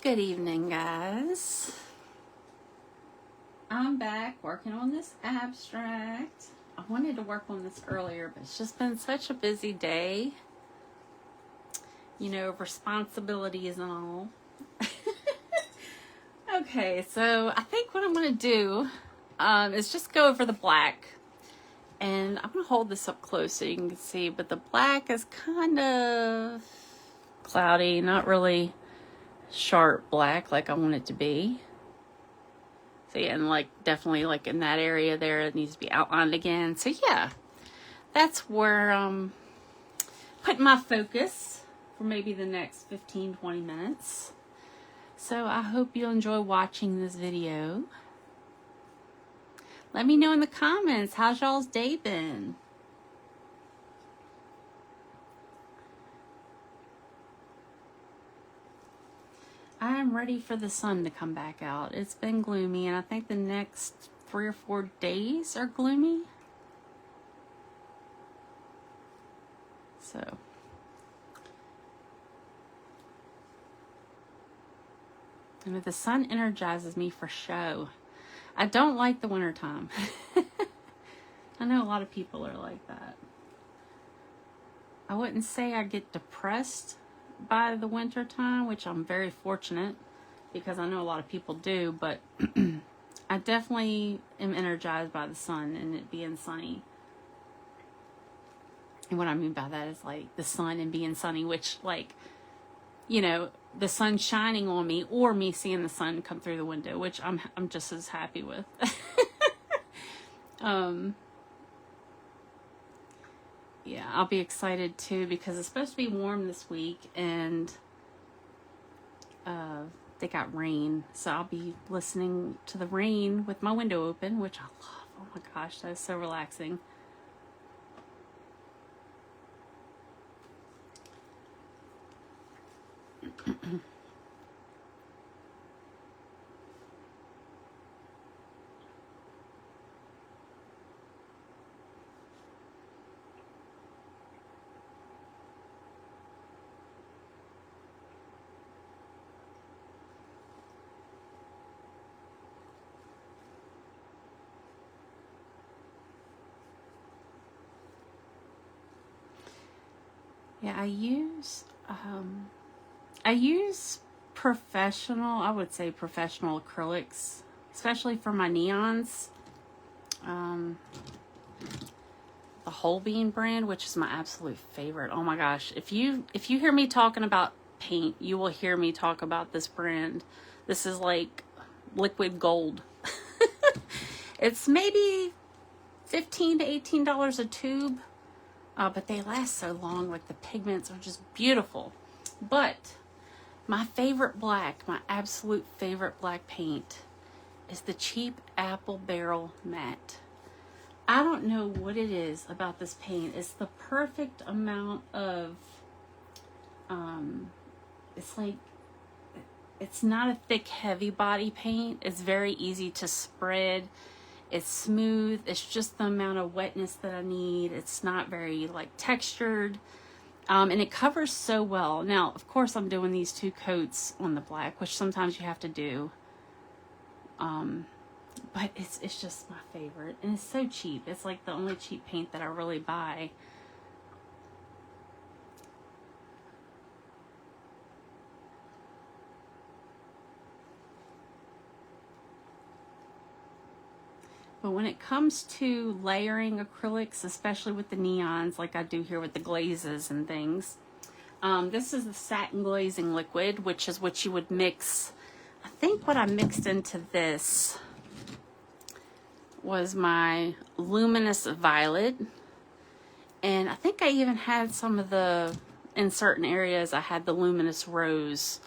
Good evening, guys. I'm back working on this abstract. I wanted to work on this earlier, but it's just been such a busy day. You know, responsibilities and all. Okay, so I think what I'm going to do is just go over the black. And I'm going to hold this up close so you can see, but the black is kind of cloudy, not really sharp black like I want it to be. So yeah, and like definitely like in that area there, it needs to be outlined again. So yeah, that's where I'm putting my focus for maybe the next 15-20 minutes. So I hope you enjoy watching this video. Let me know in the comments, how's y'all's day been? I am ready for the sun to come back out. It's been gloomy, and I think the next 3 or 4 days are gloomy. So. I mean, the sun energizes me for show. I don't like the wintertime. I know a lot of people are like that. I wouldn't say I get depressed by the winter time, which I'm very fortunate because I know a lot of people do, but I definitely am energized by the sun and it being sunny. And what I mean by that is like the sun and being sunny, which like, you know, the sun shining on me or me seeing the sun come through the window, which I'm just as happy with. Yeah, I'll be excited too because it's supposed to be warm this week and they got rain. So I'll be listening to the rain with my window open, which I love. Oh my gosh, that is so relaxing. Yeah, I use professional, I would say professional acrylics, especially for my neons. The Whole Bean brand, which is my absolute favorite. Oh my gosh, if you hear me talking about paint, you will hear me talk about this brand. This is like liquid gold. It's maybe $15 to $18 a tube. But they last so long, like the pigments are just beautiful. But my favorite black, my absolute favorite black paint is the cheap Apple Barrel Matte. I don't know what it is about this paint. It's the perfect amount of, it's like, it's not a thick, heavy body paint. It's very easy to spread. It's smooth. It's just the amount of wetness that I need. It's not very like textured. And it covers so well. Now, of course, I'm doing these 2 coats on the black, which sometimes you have to do. But it's just my favorite. And it's so cheap. It's like the only cheap paint that I really buy. But when it comes to layering acrylics, especially with the neons, like I do here with the glazes and things, this is the satin glazing liquid, which is what you would mix. I think what I mixed into this was my luminous violet. And I think I even had some of the, in certain areas, I had the luminous rose.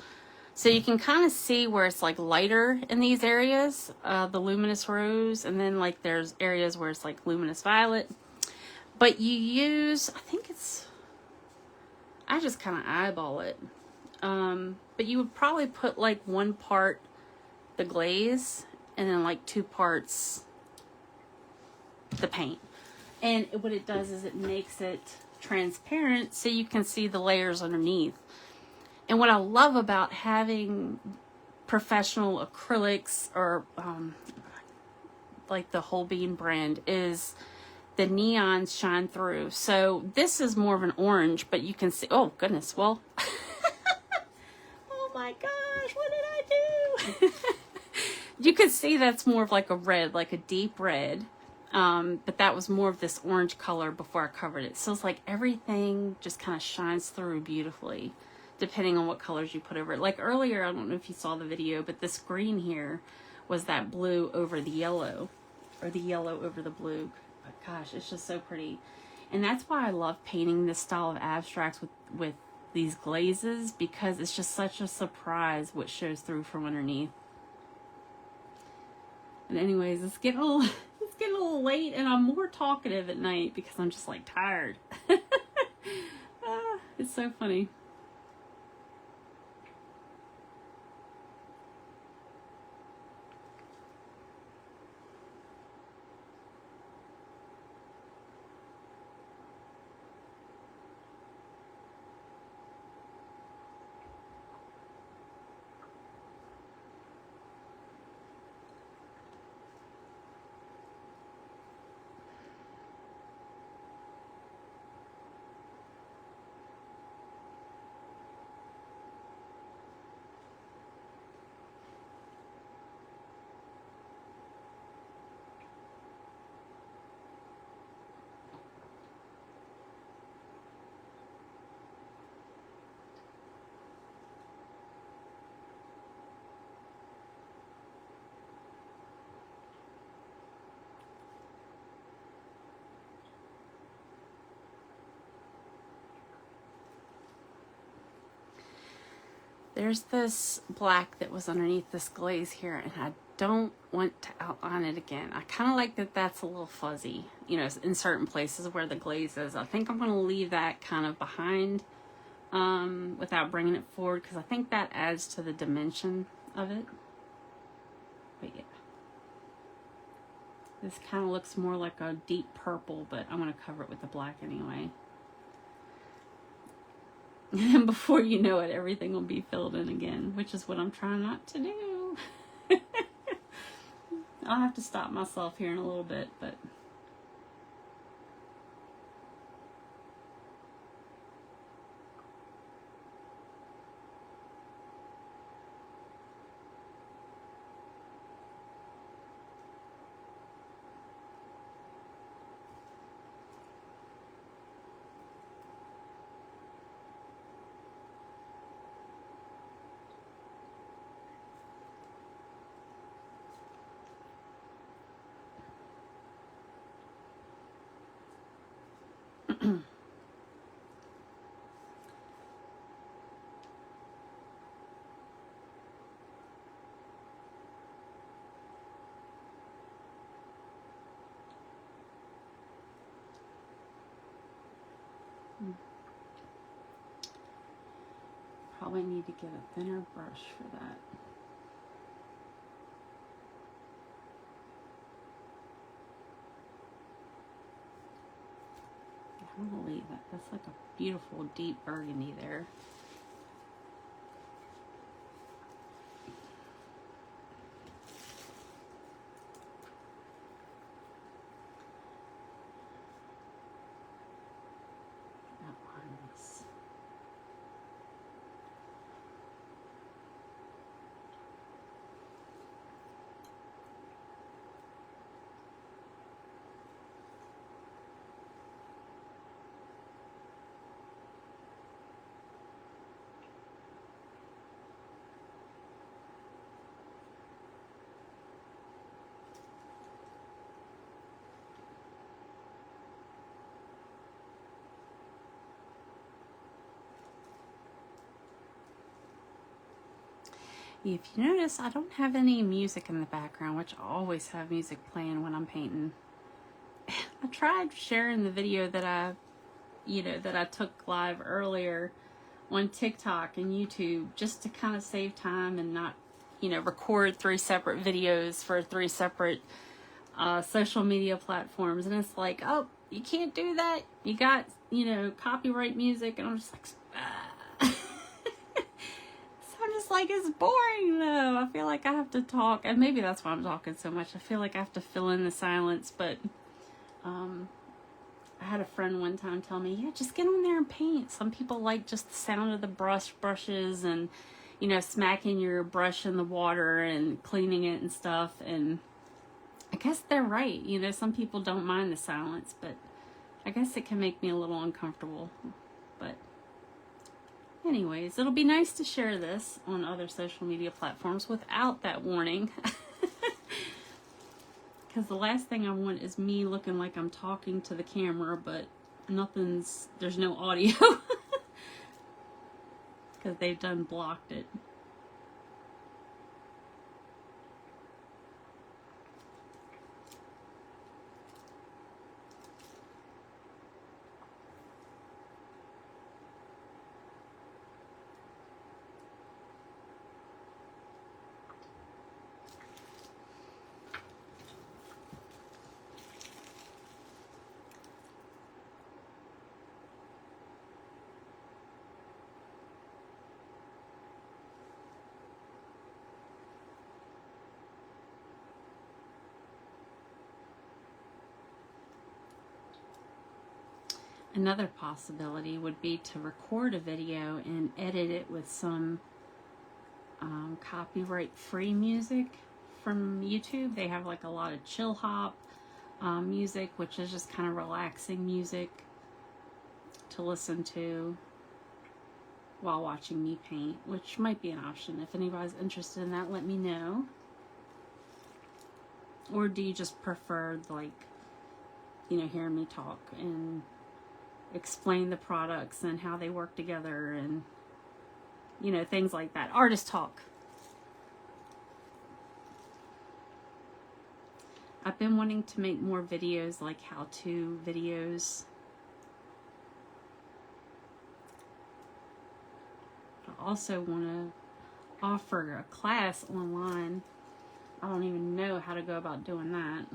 So you can kind of see where it's like lighter in these areas, the luminous rose, and then like there's areas where it's like luminous violet. But you use, I think it's, I just kind of eyeball it. But you would probably put like 1 part the glaze and then like 2 parts the paint. And what it does is it makes it transparent so you can see the layers underneath. And what I love about having professional acrylics or like the whole bean brand is the neons shine through. So this is more of an orange, but you can see, oh goodness, well, oh my gosh, what did I do? You can see that's more of like a red, like a deep red. But that was more of this orange color before I covered it. So it's like everything just kind of shines through beautifully, depending on what colors you put over it. Like earlier, I don't know if you saw the video, but this green here was that blue over the yellow, or the yellow over the blue. But gosh, it's just so pretty. And that's why I love painting this style of abstracts with these glazes, because it's just such a surprise what shows through from underneath. And anyways, it's getting a little late, and I'm more talkative at night because I'm just like tired. It's so funny. There's this black that was underneath this glaze here, and I don't want to outline it again. I kind of like that that's a little fuzzy, you know, in certain places where the glaze is. I think I'm going to leave that kind of behind without bringing it forward, because I think that adds to the dimension of it. But yeah. This kind of looks more like a deep purple, but I'm going to cover it with the black anyway. And before you know it, everything will be filled in again, which is what I'm trying not to do. I'll have to stop myself here in a little bit, but... Probably need to get a thinner brush for that. I'm gonna leave that. That's like a beautiful deep burgundy there. Outline this. If you notice, I don't have any music in the background, which I always have music playing when I'm painting. I tried sharing the video that I took live earlier on TikTok and YouTube, just to kind of save time and not, record 3 separate videos for 3 separate social media platforms. And it's like, oh, you can't do that. You got, copyright music. And I'm just like, like it's boring though. I feel like I have to talk, and maybe that's why I'm talking so much. I feel like I have to fill in the silence, but I had a friend one time tell me, yeah, just get on there and paint. Some people like just the sound of the brushes and, you know, smacking your brush in the water and cleaning it and stuff. And I guess they're right. You know, some people don't mind the silence, but I guess it can make me a little uncomfortable. But anyways, it'll be nice to share this on other social media platforms without that warning. Because the last thing I want is me looking like I'm talking to the camera, but there's no audio. Because they've done blocked it. Another possibility would be to record a video and edit it with some copyright-free music from YouTube. They have like a lot of chill hop music, which is just kind of relaxing music to listen to while watching me paint, which might be an option. If anybody's interested in that, let me know. Or do you just prefer, like, you know, hearing me talk and explain the products and how they work together and, you know, things like that. Artist talk. I've been wanting to make more videos, like how-to videos. I also want to offer a class online. I don't even know how to go about doing that.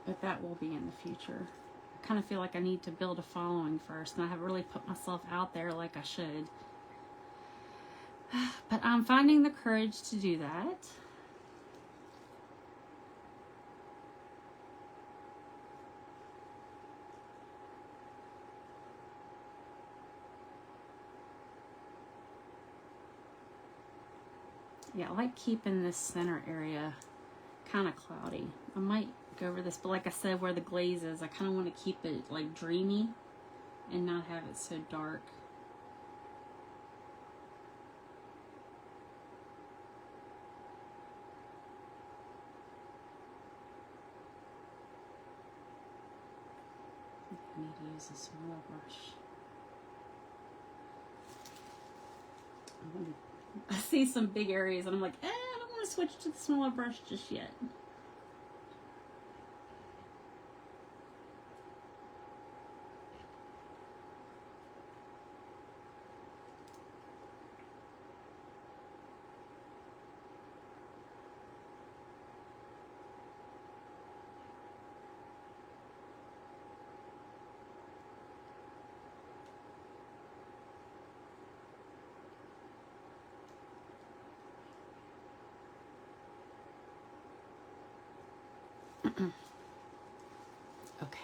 But that will be in the future. I kind of feel like I need to build a following first, and I haven't really put myself out there like I should. But I'm finding the courage to do that. Yeah, I like keeping this center area kind of cloudy. I might go over this, but like I said, where the glaze is, I kind of want to keep it like dreamy and not have it so dark. I need to use a smaller brush. I see some big areas and I'm like, I don't want to switch to the smaller brush just yet. Okay.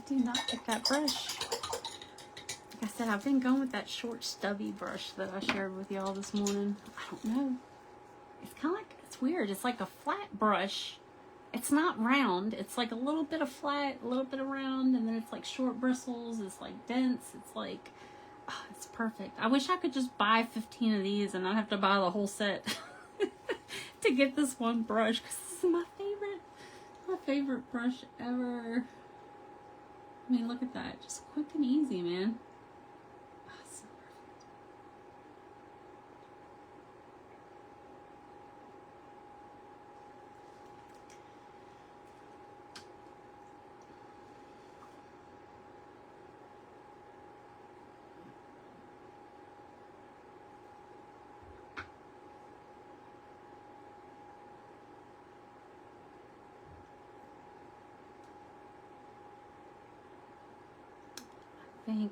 do not like that brush. Like I said, I've been going with that short stubby brush that I shared with y'all this morning. I don't know. It's kind of like, it's weird. It's like a flat brush. It's not round. It's like a little bit of flat, a little bit of round, and then it's like short bristles. It's like dense. It's like, oh, it's perfect. I wish I could just buy 15 of these and not have to buy the whole set to get this one brush, because this is my favorite brush ever. I mean, look at that. Just quick and easy, man. Oh, so perfect. I think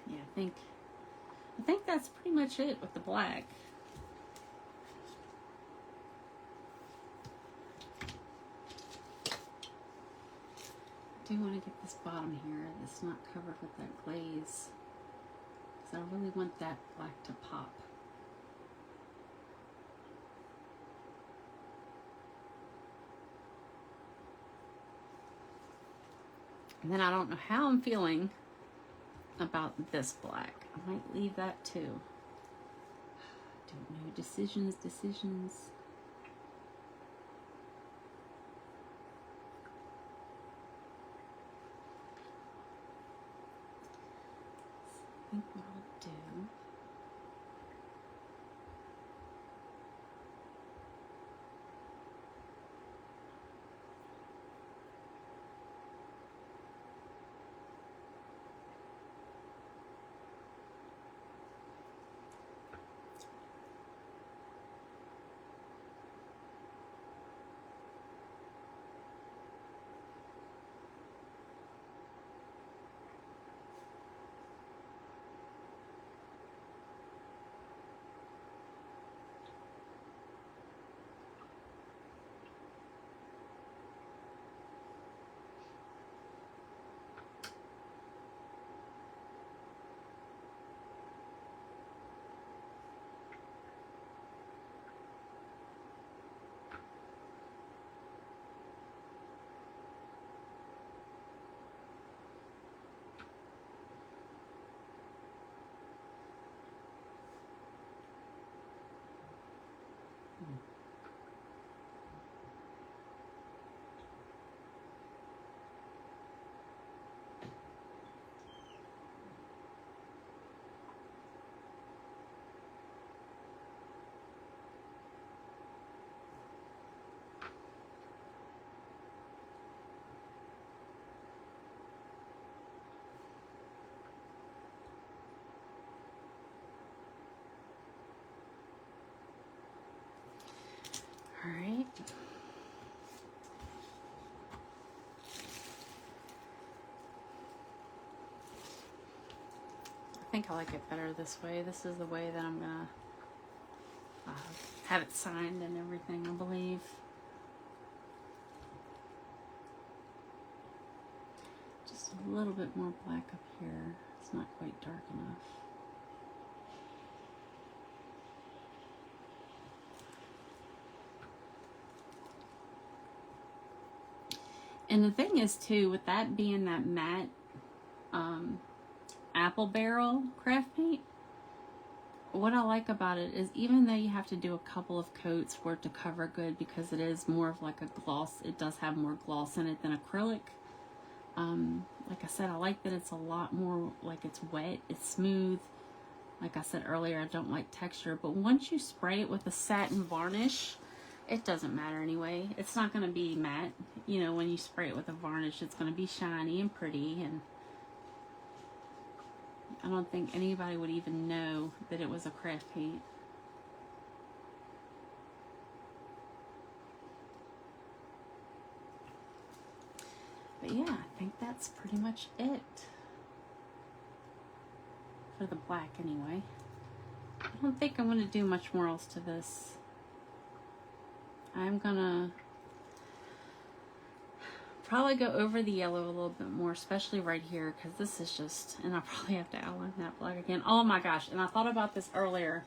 yeah, I think that's pretty much it with the black. I do want to get this bottom here that's not covered with that glaze, because I really want that black to pop. And then I don't know how I'm feeling about this black. I might leave that too. Don't know. Decisions. I think what I'll do. All right. I think I like it better this way. This is the way that I'm gonna have it signed and everything, I believe. Just a little bit more black up here. It's not quite dark enough. And the thing is too, with that being that matte apple barrel craft paint, what I like about it is even though you have to do a couple of coats for it to cover good, because it is more of like a gloss, it does have more gloss in it than acrylic. Like I said, I like that it's a lot more like it's wet, it's smooth. Like I said earlier, I don't like texture, but once you spray it with a satin varnish, it doesn't matter anyway. It's not going to be matte. You know, when you spray it with a varnish, it's going to be shiny and pretty, and I don't think anybody would even know that it was a craft paint. But yeah, I think that's pretty much it. For the black anyway. I don't think I'm going to do much more else to this. I'm going to probably go over the yellow a little bit more, especially right here, because this is just, and I'll probably have to outline that black again. Oh my gosh, and I thought about this earlier.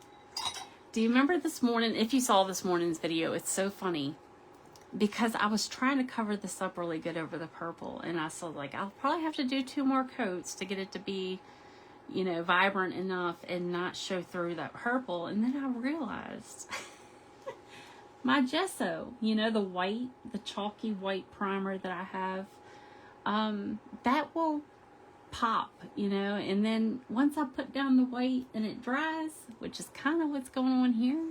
Do you remember this morning, if you saw this morning's video, it's so funny, because I was trying to cover this up really good over the purple, and I said, like, I'll probably have to do 2 more coats to get it to be, you know, vibrant enough and not show through that purple. And then I realized my gesso, you know, the white, the chalky white primer that I have, that will pop, you know, and then once I put down the white and it dries, which is kind of what's going on here,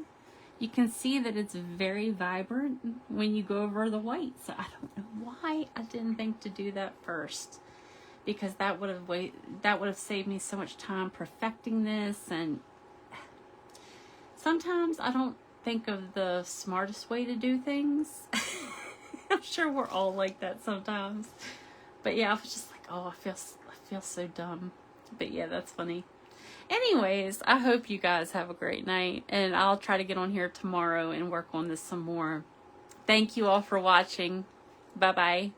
you can see that it's very vibrant when you go over the white. So I don't know why I didn't think to do that first, because that would have saved me so much time perfecting this. And sometimes I don't think of the smartest way to do things. I'm sure we're all like that sometimes. But yeah, I was just like, oh, I feel so dumb. But yeah, that's funny. Anyways, I hope you guys have a great night, and I'll try to get on here tomorrow and work on this some more. Thank you all for watching. Bye-bye.